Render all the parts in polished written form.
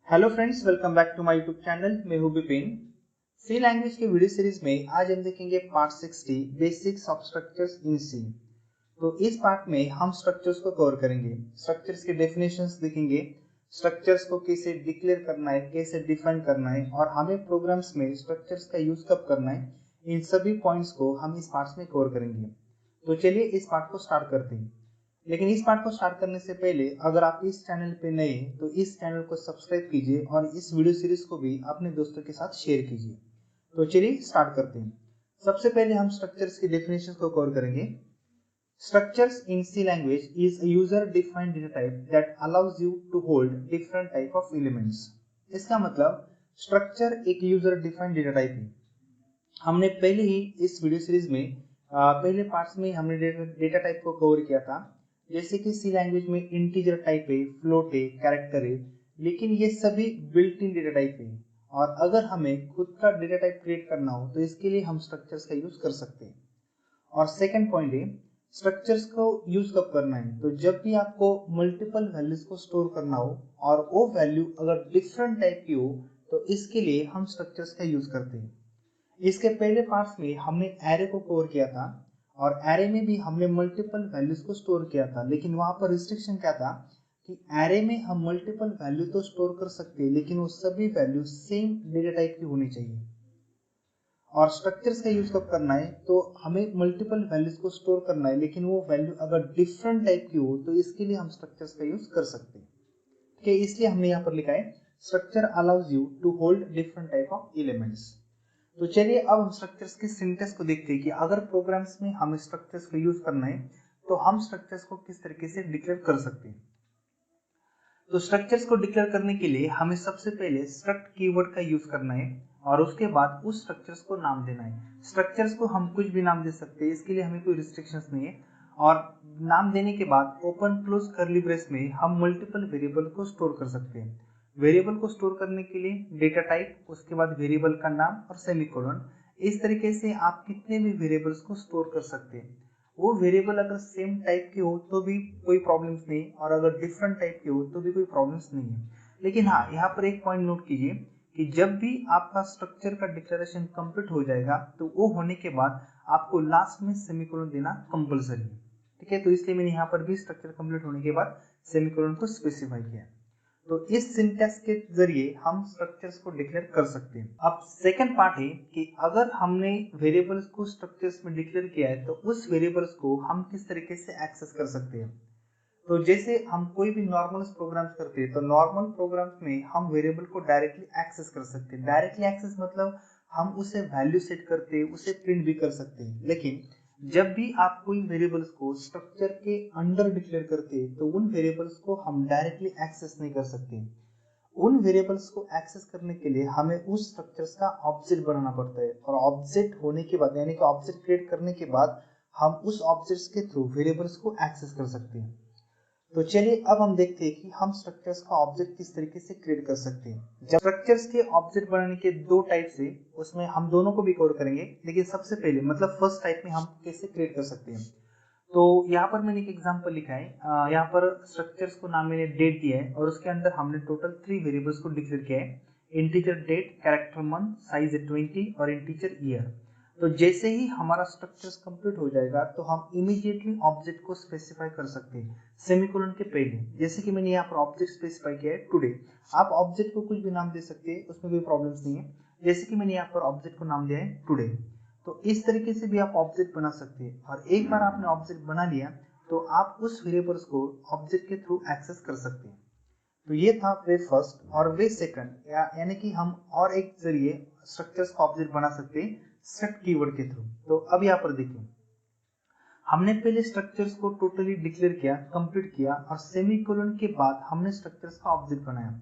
Hello friends, welcome back to my YouTube channel. मैं हूं Vipin. C language के video series में आज हम देखेंगे part 60 basics of structures in C. तो इस पार्ट में हम स्ट्रक्चर्स को कवर करेंगे, स्ट्रक्चर्स के डेफिनेशंस देखेंगे, स्ट्रक्चर्स को कैसे डिक्लेयर करना है, कैसे डिफाइन करना है और हमें प्रोग्राम्स में स्ट्रक्चर्स का यूज कब करना है, इन सभी पॉइंट्स को हम इस पार्ट में कवर करेंगे। तो चलिए इस पार्ट को स्टार्ट करते हैं। लेकिन इस पार्ट को स्टार्ट करने से पहले अगर आप इस चैनल पे नए हैं तो इस चैनल को सब्सक्राइब कीजिए और इस वीडियो सीरीज को भी अपने दोस्तों के साथ शेयर कीजिए। तो चलिए स्टार्ट करते हैं। सबसे पहले हम स्ट्रक्चर्स की डेफिनेशन को कवर करेंगे। Structures in C language is a user defined data type that allows you to hold different type of elements. इसका मतलब स्ट्रक्चर एक यूजर डिफाइंड डेटा टाइप है। हमने पहले ही इस वीडियो सीरीज में पहले पार्ट्स में हमने डेटा टाइप को कवर किया था। जैसे कि सी लैंग्वेज में इंटीजर टाइप है, फ्लोट है, कैरेक्टर है, लेकिन ये सभी बिल्ट इन डेटा टाइप है। और अगर हमें खुद का डेटा टाइप क्रिएट करना हो तो इसके लिए हम स्ट्रक्चर्स का यूज कर सकते हैं। और सेकंड पॉइंट है, स्ट्रक्चर्स को यूज कब करना है। तो जब भी आपको मल्टीपल वैल्यूज को स्टोर करना हो और वो वैल्यू अगर डिफरेंट टाइप की हो तो इसके लिए हम स्ट्रक्चर्स का यूज करते हैं। इसके पहले पार्ट्स में हमने एरे को कवर किया था और एरे में भी हमने मल्टीपल वैल्यूज को स्टोर किया था, लेकिन वहां पर रिस्ट्रिक्शन क्या था कि एरे में हम मल्टीपल वैल्यू तो स्टोर कर सकते हैं लेकिन वो सभी वैल्यू सेम डेटा टाइप की होनी चाहिए। और स्ट्रक्चर्स का यूज कब करना है, तो हमें मल्टीपल वैल्यूज को स्टोर करना है लेकिन वो वैल्यू अगर डिफरेंट टाइप की हो तो इसके लिए हम स्ट्रक्चर्स का यूज कर सकते हैं। ठीक है, इसलिए हमने यहाँ पर लिखा है structure allows you to hold different type of elements. तो चलिए अब हम स्ट्रक्चर्स की सिंटेक्स को देखते हैं कि अगर प्रोग्राम्स में हमें स्ट्रक्चर्स को यूज करना है तो हम स्ट्रक्चर्स को किस तरीके से डिक्लेयर कर सकते हैं। तो स्ट्रक्चर्स को डिक्लेयर करने के लिए हमें सबसे पहले स्ट्रक्ट कीवर्ड का यूज करना है और उसके बाद उस स्ट्रक्चर्स को नाम देना है। स्ट्रक्चर्स को हम कुछ भी नाम दे सकते हैं, इसके लिए हमें कोई रिस्ट्रिक्शंस नहीं है। और नाम देने के बाद ओपन क्लोज कर्ली ब्रेस में हम मल्टीपल वेरिएबल को स्टोर कर सकते हैं। वेरिएबल को स्टोर करने के लिए डेटा टाइप, उसके बाद वेरिएबल का नाम और सेमीकोलन। इस तरीके से आप कितने भी वेरिएबल्स को स्टोर कर सकते हैं। वो वेरिएबल अगर सेम टाइप के हो तो भी कोई प्रॉब्लम्स नहीं और अगर डिफरेंट टाइप के हो तो भी कोई प्रॉब्लम्स नहीं है। लेकिन हाँ, यहाँ पर एक पॉइंट नोट कीजिए कि जब भी आपका स्ट्रक्चर का डिक्लेरेशन कंप्लीट हो जाएगा तो वो होने के बाद आपको लास्ट में सेमीकोलन देना कंपलसरी है। ठीक है, तो इसलिए मैंने यहाँ पर भी स्ट्रक्चर कंप्लीट होने के बाद सेमीकोलन को स्पेसिफाई किया। तो इस सिंटैक्स के जरिए हम स्ट्रक्चर्स को डिक्लेयर कर सकते हैं। अब सेकंड पार्ट है कि अगर हमने वेरिएबल्स को स्ट्रक्चर्स में डिक्लेयर किया है तो उस वेरिएबल्स को हम किस तरीके से एक्सेस कर सकते हैं। तो जैसे हम कोई भी नॉर्मल प्रोग्राम्स करते हैं तो नॉर्मल प्रोग्राम्स में हम वेरिएबल को डायरेक्टली एक्सेस कर सकते हैं। डायरेक्टली एक्सेस मतलब हम उसे वैल्यू सेट करते हैं, उसे प्रिंट भी कर सकते हैं। लेकिन जब भी आप कोई वेरिएबल्स को स्ट्रक्चर के अंडर डिक्लेयर करते हैं तो उन वेरिएबल्स को हम डायरेक्टली एक्सेस नहीं कर सकते। उन वेरिएबल्स को एक्सेस करने के लिए हमें उस स्ट्रक्चर्स का ऑब्जेक्ट बनाना पड़ता है और ऑब्जेक्ट होने के बाद यानी कि ऑब्जेक्ट क्रिएट करने के बाद हम उस ऑब्जेक्ट्स के थ्रू वेरिएबल्स को एक्सेस कर सकते हैं। तो चलिए अब हम देखते हैं कि हम स्ट्रक्चर्स का ऑब्जेक्ट किस तरीके से क्रिएट कर सकते हैं। जब स्ट्रक्चर्स के ऑब्जेक्ट बनाने के दो टाइप्स है, उसमें हम दोनों को भी कवर करेंगे, लेकिन सबसे पहले मतलब फर्स्ट टाइप में हम कैसे क्रिएट कर सकते हैं। तो यहाँ पर मैंने एक एग्जांपल लिखा है। यहाँ पर स्ट्रक्चर्स को नाम मैंने डेट दिया है और उसके अंदर हमने टोटल 3 वेरिएबल्स को डिक्लेयर किया है। Integer date, character month, size 20 और इंटीजर ईयर। तो जैसे ही हमारा स्ट्रक्चर्स कंप्लीट हो जाएगा तो हम इमीडिएटली ऑब्जेक्ट को स्पेसिफाई कर सकते हैं सेमीकोलन के पहले। जैसे कि मैंने यहाँ पर ऑब्जेक्ट स्पेसिफाई किया है टुडे। आप ऑब्जेक्ट को कुछ भी नाम दे सकते हैं, उसमें कोई प्रॉब्लम्स नहीं है। जैसे कि मैंने यहाँ पर ऑब्जेक्ट को नाम दिया है टुडे। तो इस तरीके से भी आप ऑब्जेक्ट बना सकते हैं और एक बार आपने ऑब्जेक्ट बना लिया तो आप उस वेरिएबल्स को ऑब्जेक्ट के थ्रू एक्सेस कर सकते हैं। तो ये था वे फर्स्ट और वे सेकंड, यानी कि हम और एक जरिए स्ट्रक्चर्स का ऑब्जेक्ट बना सकते हैं स्ट्रक्ट कीवर्ड के थ्रू। तो अब यहाँ पर देखिए, हमने पहले स्ट्रक्चर्स को टोटली डिक्लेयर किया, कंप्लीट किया और सेमीकोलन के बाद हमने स्ट्रक्चर्स का ऑब्जेक्ट बनाया।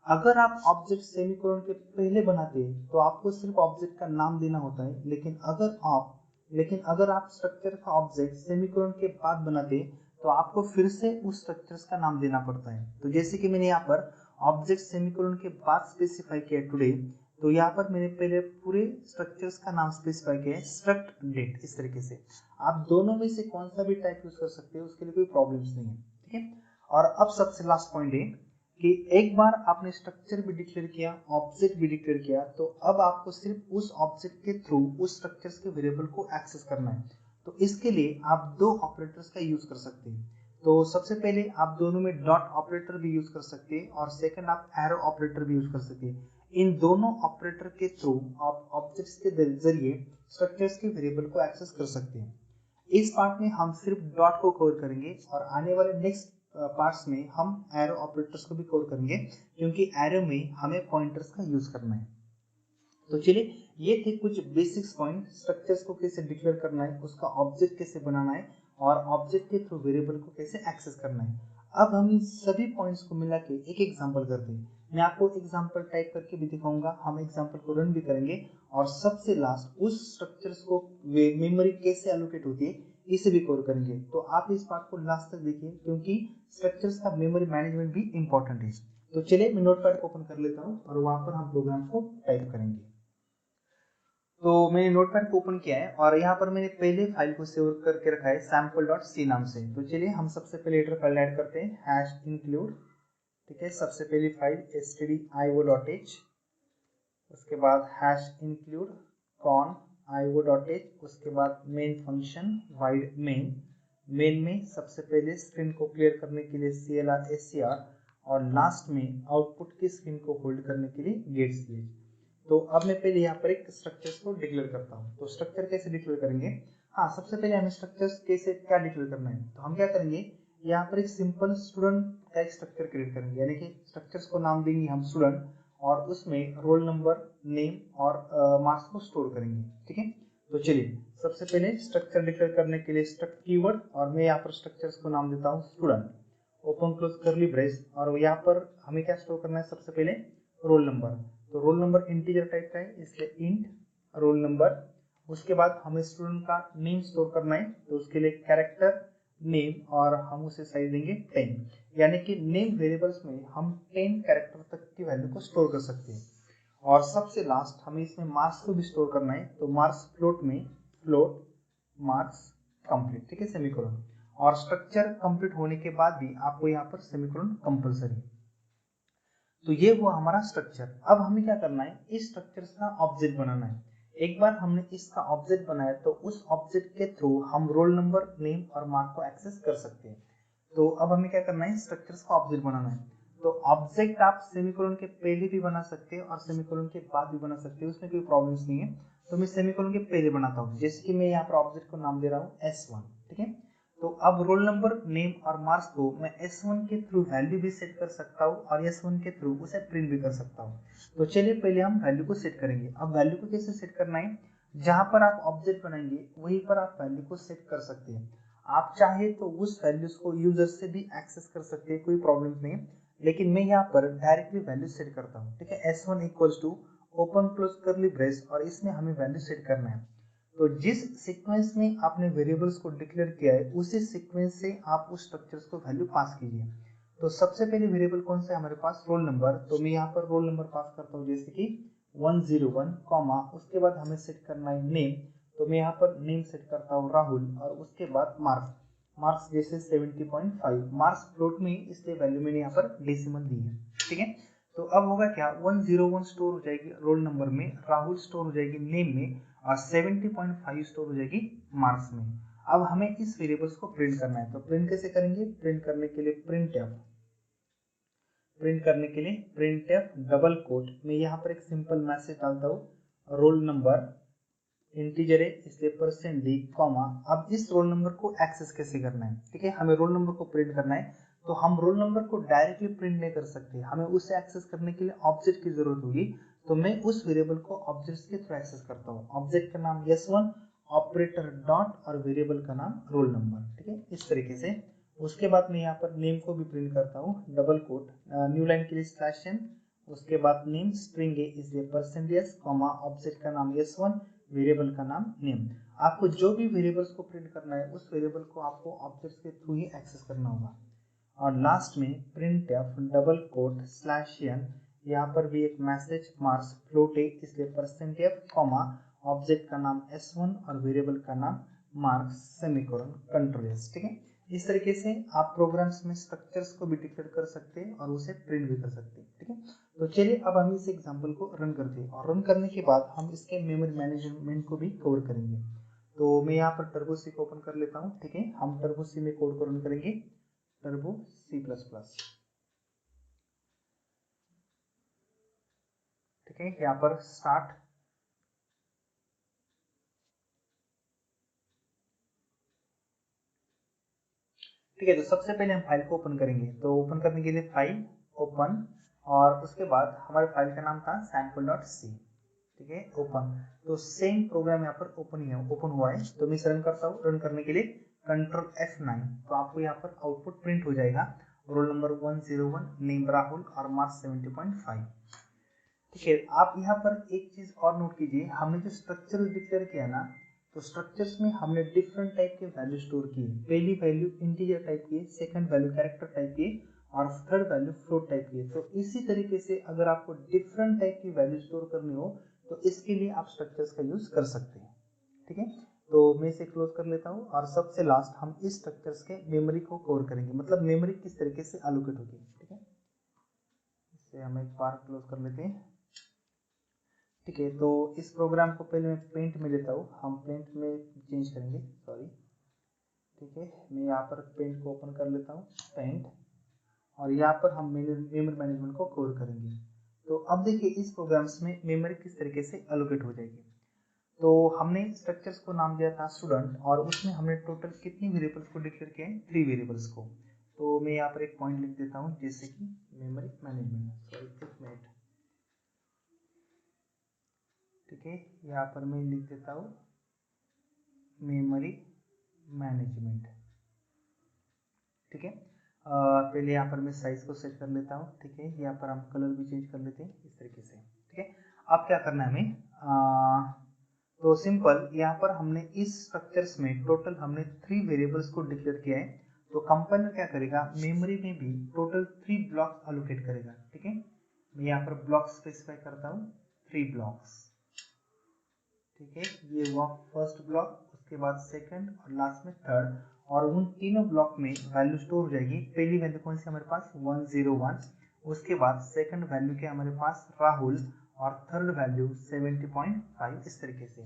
अगर आप ऑब्जेक्ट सेमीकोलन के पहले बनाते हैं तो आपको सिर्फ ऑब्जेक्ट का नाम देना होता है, लेकिन अगर आप स्ट्रक्चर का ऑब्जेक्ट सेमीकोलन के बाद बनाते तो आपको फिर से उस स्ट्रक्चर्स का नाम देना पड़ता है। तो जैसे कि मैंने यहाँ पर ऑब्जेक्ट सेमीकोलन के बाद स्पेसिफाई किया टुडे, तो यहाँ पर मैंने पहले पूरे स्ट्रक्चर्स का नाम स्पेसिफाई किया है स्ट्रक्ट डेट। इस तरीके से आप दोनों में से कौन सा भी टाइप यूज कर सकते हो, उसके लिए कोई प्रॉब्लम्स नहीं है। ठीक है, और अब सबसे लास्ट पॉइंट है कि एक बार आपने स्ट्रक्चर भी डिक्लेयर किया, ऑब्जेक्ट भी डिक्लेयर किया, तो अब आपको सिर्फ उस ऑब्जेक्ट के थ्रू उस स्ट्रक्चर्स के वेरिएबल को एक्सेस करना है। तो इसके लिए आप दो ऑपरेटर्स का यूज कर सकते हैं। तो सबसे पहले आप दोनों में डॉट ऑपरेटर भी यूज कर सकते हैं और सेकंड आप एरो ऑपरेटर भी यूज कर सकते हैं। इन दोनों ऑपरेटर के थ्रू आप ऑब्जेक्ट्स के जरिए स्ट्रक्चर्स के वेरिएबल को एक्सेस कर सकते हैं। इस पार्ट में हम सिर्फ डॉट को कवर करेंगे और आने वाले नेक्स्ट पार्ट्स में हम एरो ऑपरेटर्स को भी कवर करेंगे, क्योंकि एरो में हमें पॉइंटर्स का यूज करना है। तो चलिए, ये थे कुछ बेसिक्स पॉइंट, स्ट्रक्चर्स को कैसे डिक्लेयर करना है, उसका ऑब्जेक्ट कैसे बनाना है और ऑब्जेक्ट के थ्रू वेरिएबल को कैसे एक्सेस करना है। अब हम इन सभी पॉइंट्स को मिला के एक एग्जाम्पल करते हैं। मैं आपको एग्जाम्पल टाइप करके भी दिखाऊंगा, हम एग्जाम्पल को रन भी करेंगे और सबसे लास्ट उस स्ट्रक्चर्स को मेमोरी कैसे एलोकेट होती है इसे भी कवर करेंगे। तो आप इस पार्ट को लास्ट तक देखिए, क्योंकि स्ट्रक्चर्स का मेमोरी मैनेजमेंट भी इंपॉर्टेंट है। तो चलिए, मैं नोटपैड को ओपन कर लेता हूँ और वहां पर हम प्रोग्राम को टाइप करेंगे। तो मैंने नोटपैड को ओपन किया है और यहाँ पर मैंने पहले फाइल को सेव करके रखा है sample.c नाम से। तो चलिए, हम सबसे पहले हेडर फाइल ऐड करते हैं #include। ठीक है, सबसे पहली फाइल stdio.h, उसके बाद #include con.io.h, उसके बाद मेन फंक्शन void मेन में सबसे पहले स्क्रीन को क्लियर करने के लिए clr scr और लास्ट में आउटपुट की स्क्रीन को होल्ड करने के लिए getch। तो अब मैं पहले यहाँ पर एक स्ट्रक्चर्स को डिक्लेयर करता हूँ। तो स्ट्रक्चर कैसे डिक्लेयर करेंगे? हाँ, सबसे पहले हमें स्ट्रक्चर्स कैसे क्या डिक्लेयर करना है, तो हम क्या करेंगे, यहाँ पर एक सिंपल स्टूडेंट का एक स्ट्रक्चर क्रिएट करेंगे, यानी कि स्ट्रक्चर्स को नाम देंगे हम स्टूडेंट और उसमें रोल नंबर, नेम और मार्क्स को स्टोर करेंगे। ठीक है, तो चलिए, सबसे पहले स्ट्रक्चर डिक्लेयर करने के लिए स्ट्रक्ट कीवर्ड और मैं यहाँ पर स्ट्रक्चर्स को नाम देता हूँ student, open close curly brace, और यहाँ पर हमें क्या स्टोर करना है, सबसे पहले रोल नंबर। तो रोल नंबर इंटीजर टाइप का है, इसलिए इंट रोल नंबर। उसके बाद हमें स्टूडेंट का नेम स्टोर करना है, तो उसके लिए कैरेक्टर नेम और हम उसे साइज देंगे 10, यानी कि नेम वेरिएबल्स में हम 10 कैरेक्टर तक की वैल्यू को स्टोर कर सकते हैं। और सबसे लास्ट हमें इसमें मार्क्स को भी स्टोर करना है, तो मार्क्स फ्लोट में फ्लोट मार्क्स कंप्लीट। ठीक है, सेमीकोलन। और स्ट्रक्चर कंप्लीट होने के बाद भी आपको यहाँ पर सेमीकोलन कंपलसरी। तो ये हुआ हमारा स्ट्रक्चर। अब हमें क्या करना है, इस स्ट्रक्चर का ऑब्जेक्ट बनाना है। एक बार हमने इसका ऑब्जेक्ट बनाया तो उस ऑब्जेक्ट के थ्रू हम रोल नंबर, नेम और मार्क को एक्सेस कर सकते हैं। तो अब हमें क्या करना है, स्ट्रक्चर्स का ऑब्जेक्ट बनाना है। तो ऑब्जेक्ट आप सेमीकोलन के पहले भी बना सकते हैं और सेमीकोलन के बाद भी बना सकते हैं, उसमें कोई प्रॉब्लम्स नहीं है। तो मैं सेमीकोलन के पहले बनाता हूँ, जैसे कि मैं यहाँ पर ऑब्जेक्ट को नाम दे रहा हूँ S1। ठीक है, तो अब रोल नंबर, नेम और मार्क्स को मैं S1 के थ्रू वैल्यू भी सेट कर सकता हूँ और S1 के थ्रू उसे प्रिंट भी कर सकता हूँ। तो चलिए, पहले हम वैल्यू को सेट करेंगे। अब वैल्यू को कैसे सेट करना है, जहां पर आप ऑब्जेक्ट बनाएंगे वहीं पर आप वैल्यू को सेट कर सकते हैं। आप चाहे तो उस वैल्यूज को यूजर से भी एक्सेस कर सकते हैं, कोई प्रॉब्लम नहीं, लेकिन मैं यहाँ पर डायरेक्टली वैल्यू सेट करता हूँ। ठीक है, S1 equals to open close curly brace और इसमें हमें वैल्यू सेट करना है। तो जिस सीक्वेंस में आपने वेरिएबल्स को डिक्लेयर किया है उसी सीक्वेंस से आप उस स्ट्रक्चर्स को वैल्यू पास कीजिए। तो सबसे पहले वेरिएबल कौन सा है हमारे पास, रोल नंबर। तो मैं यहाँ पर रोल नंबर पास करता हूँ, जैसे कि 101 कॉमा, उसके बाद हमें सेट करना है नेम। तो मैं यहाँ पर नेम सेट करता हूँ राहुल और उसके बाद मार्क्स जैसे 70.5। मार्क्स फ्लोट में, इसलिए वैल्यू मैंने यहाँ पर डेसिमल दी है। ठीक है, तो अब होगा क्या, 101 स्टोर हो जाएगी रोल नंबर में, राहुल स्टोर हो जाएगी नेम में और 70.5 स्टोर हो जाएगी मार्क्स में। अब हमें इस वेरिएबल्स को प्रिंट करना है। तो प्रिंट कैसे करेंगे, प्रिंट करने के लिए प्रिंटफ डबल कोट में यहाँ पर एक सिंपल मैसेज डालता हूँ, रोल नंबर इंटीजर है इसलिए %d कॉमा। अब इस रोल नंबर को एक्सेस कैसे करना है, ठीक है, हमें रोल नंबर को प्रिंट करना है। तो हम रोल नंबर को डायरेक्टली प्रिंट नहीं कर सकते, हमें उसे एक्सेस करने के लिए ऑब्जेक्ट की जरूरत होगी। तो मैं उस वेरिएबल को ऑब्जेक्ट्स के थ्रू एक्सेस करता हूँ। ऑब्जेक्ट का नाम S1, ऑपरेटर डॉट और वेरिएबल का नाम रोल नंबर। ठीक है, इस तरीके से। उसके बाद मैं यहाँ पर नेम को भी प्रिंट करता हूँ, डबल कोट, न्यू लाइन के लिए /n, उसके बाद नेम स्ट्रिंग है इसलिए %s कॉमा, ऑब्जेक्ट का नाम S1, वेरिएबल का नाम नेम। आपको जो भी वेरिएबल्स को प्रिंट करना है उस वेरिएबल को आपको ऑब्जेक्ट्स के थ्रू ही एक्सेस करना होगा। और लास्ट में printf डबल कोट /n, यहाँ पर भी एक मैसेज मार्क्स फ्लोट है इसलिए %f कॉमा, ऑब्जेक्ट का नाम S1 और वेरिएबल का नाम मार्क्स सेमीकोलन कंट्रोल। ठीक है, इस तरीके से आप प्रोग्राम्स में स्ट्रक्चर्स को भी डिक्लेयर कर सकते हैं और उसे प्रिंट भी कर सकते हैं। ठीक है, तो चलिए अब हम इस एग्जांपल को रन करते हैं और रन करने के बाद हम इसके मेमोरी मैनेजमेंट को भी कवर करेंगे। तो मैं यहाँ पर टर्बो सी को ओपन कर लेता हूँ। ठीक है, हम टर्बो सी में कोड को रन करेंगे, टर्बो C++। ठीक है, यहाँ पर स्टार्ट। ठीक है, तो सबसे पहले हम फाइल को ओपन करेंगे। तो ओपन करने के लिए फाइल ओपन और उसके बाद हमारे फाइल का नाम था sample.c। ठीक है, ओपन। तो सेम प्रोग्राम यहाँ पर ओपन हुआ है। तो मैं इसे रन करता हूँ। रन करने के लिए कंट्रोल F9। तो आपको यहाँ पर आउटपुट प्रिंट हो जाएगा, रोल नंबर 101, नेम राहुल और मार्क्स 70.5। ठीक है, आप यहाँ पर एक चीज और नोट कीजिए, हमने जो स्ट्रक्चर डिक्लेयर किया ना, तो स्ट्रक्चर्स में हमने डिफरेंट टाइप के वैल्यू स्टोर किए। पहली वैल्यू इंटीजर टाइप की, सेकंड वैल्यू कैरेक्टर टाइप की और थर्ड वैल्यू फ्लोट टाइप की। तो इसी तरीके से अगर आपको डिफरेंट टाइप की वैल्यू स्टोर करनी हो तो इसके लिए आप स्ट्रक्चर्स का यूज कर सकते हैं। ठीक है, तो मैं इसे क्लोज कर लेता हूँ और सबसे लास्ट हम इस स्ट्रक्चर्स के मेमोरी को कवर करेंगे, मतलब मेमोरी किस तरीके से एलोकेट होगी। ठीक है, इसे हम एक बार क्लोज कर लेते हैं। ठीक है, तो इस प्रोग्राम को पहले मैं पेंट में लेता हूँ, हम पेंट में चेंज करेंगे, सॉरी। ठीक है, मैं यहाँ पर पेंट को ओपन कर लेता हूँ, पेंट, और यहाँ पर हम मेमोरी मैनेजमेंट को कवर करेंगे। तो अब देखिए इस प्रोग्राम्स में मेमोरी किस तरीके से एलोकेट हो जाएगी। तो हमने स्ट्रक्चर्स को नाम दिया था स्टूडेंट और उसमें हमने टोटल कितनी वेरिएबल्स को डिक्लेयर किया है, 3 वेरिएबल्स को। तो मैं यहाँ पर एक पॉइंट लिख देता हूँ, जैसे कि मेमोरी मैनेजमेंट, सॉरी एक मिनट। ठीक है, यहाँ पर मैं लिख देता हूँ मेमोरी मैनेजमेंट। ठीक है, पहले यहाँ पर मैं साइज को सेट कर लेता हूँ। ठीक है, यहाँ पर हम कलर भी चेंज कर लेते हैं इस तरीके से। ठीक है, अब क्या करना है हमें, तो सिंपल यहाँ पर हमने इस स्ट्रक्चर्स में टोटल हमने 3 वेरिएबल्स को डिक्लेयर किया है। तो कंपाइलर क्या करेगा, मेमोरी में भी टोटल 3 ब्लॉक्स एलोकेट करेगा। ठीक है, मैं यहाँ पर ब्लॉक स्पेसिफाई करता हूँ, 3 ब्लॉक्स। ठीक है, ये हुआ फर्स्ट ब्लॉक, उसके बाद सेकंड और लास्ट में थर्ड, और उन तीनों ब्लॉक में वैल्यू स्टोर हो जाएगी। पहली वैल्यू कौन सी हमारे पास, 101, उसके बाद सेकंड वैल्यू क्या हमारे पास, राहुल, और थर्ड वैल्यू 70.5। इस तरीके से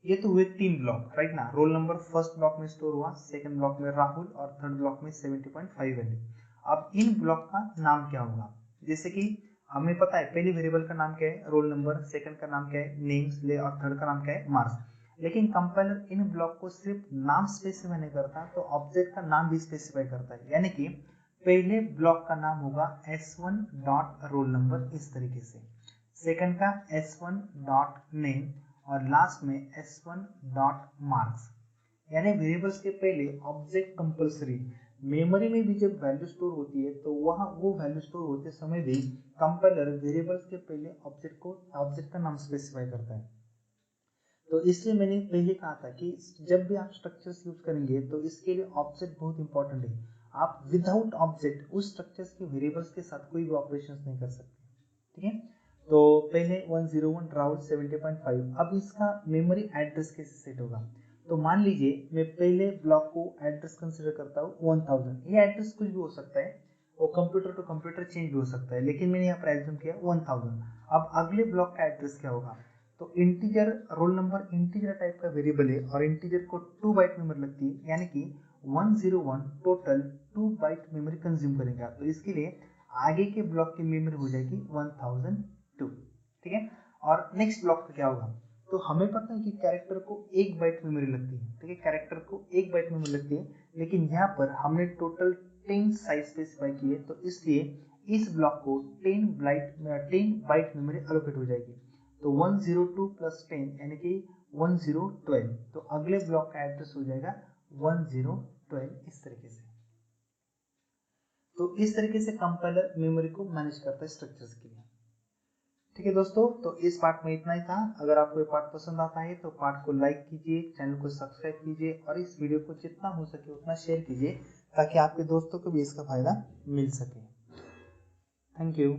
ये तो हुए 3 ब्लॉक, राइट ना। रोल नंबर फर्स्ट ब्लॉक में स्टोर हुआ, सेकंड ब्लॉक में राहुल और थर्ड ब्लॉक में 70.5 वैल्यू। अब इन ब्लॉक का नाम क्या होगा, जैसे कि हमें पता है पहली वेरिएबल का नाम क्या है, रोल नंबर, सेकंड का नाम क्या है, नेम्स ले, और थर्ड का नाम क्या है, मार्क्स। लेकिन कंपाइलर इन ब्लॉक को सिर्फ नाम स्पेसिफाई नहीं करता, तो ऑब्जेक्ट का नाम भी स्पेसिफाई करता है। यानी कि पहले ब्लॉक का नाम होगा s1 डॉट रोल नंबर, इस तरीके से, सेकंड का s1 डॉट नेम, और लास्ट में s1 डॉट मार्क्स। यानी वेरिएबल्स के पहले ऑब्जेक्ट कंपलसरी। मेमोरी में भी जब वैल्यू स्टोर होती है तो वहाँ वो वैल्यू स्टोर होते समय भी कंपाइलर वेरिएबल्स के पहले ऑब्जेक्ट का नाम स्पेसिफाई करता है। तो इसलिए मैंने पहले कहा था कि जब भी आप स्ट्रक्चर्स यूज करेंगे तो इसके लिए ऑब्जेक्ट बहुत इंपॉर्टेंट है। आप विदाउट ऑब्जेक्ट उस स्ट्रक्चर्स के वेरिएबल्स के साथ कोई भी ऑपरेशंस नहीं कर सकते। ठीक है, तो पहले 101 राउल 70.5। अब इसका मेमोरी एड्रेस कैसे सेट होगा, तो मान लीजिए मैं पहले ब्लॉक को एड्रेस कंसीडर करता हूँ 1000। ये एड्रेस कुछ भी हो सकता है, वो कंप्यूटर टू कंप्यूटर चेंज भी हो सकता है, लेकिन मैंने यहाँ पर एज्यूम किया 1000। अब अगले ब्लॉक का एड्रेस क्या होगा, तो integer, roll number integer type का वेरिएबल है और इंटीजर को 2 बाइट मेमोरी लगती है, यानी कि 101 टोटल 2 बाइट मेमोरी कंज्यूम करेगा। तो इसके लिए आगे के ब्लॉक की मेमोरी हो जाएगी 1002। ठीक है, और नेक्स्ट ब्लॉक का क्या होगा, तो हमें पता है कि कैरेक्टर को 1 बाइट मेमोरी लगती है। ठीक है, कैरेक्टर को 1 बाइट मेमोरी लगती है, लेकिन यहाँ पर हमने टोटल 10 साइज स्पेसिफाई की है, तो इसलिए इस ब्लॉक को 10 बाइट मेमोरी एलोकेट हो जाएगी। तो 102 प्लस 10 यानी कि 1012। तो अगले ब्लॉक का एड्रेस हो जाएगा 1012, इस तरीके से। तो इस तरीके से कंपाइलर मेमोरी को मैनेज करता है स्ट्रक्चर्स के लिए। ठीक है दोस्तों, तो इस पार्ट में इतना ही था। अगर आपको ये पार्ट पसंद आता है तो पार्ट को लाइक कीजिए, चैनल को सब्सक्राइब कीजिए और इस वीडियो को जितना हो सके उतना शेयर कीजिए ताकि आपके दोस्तों को भी इसका फायदा मिल सके। Thank you.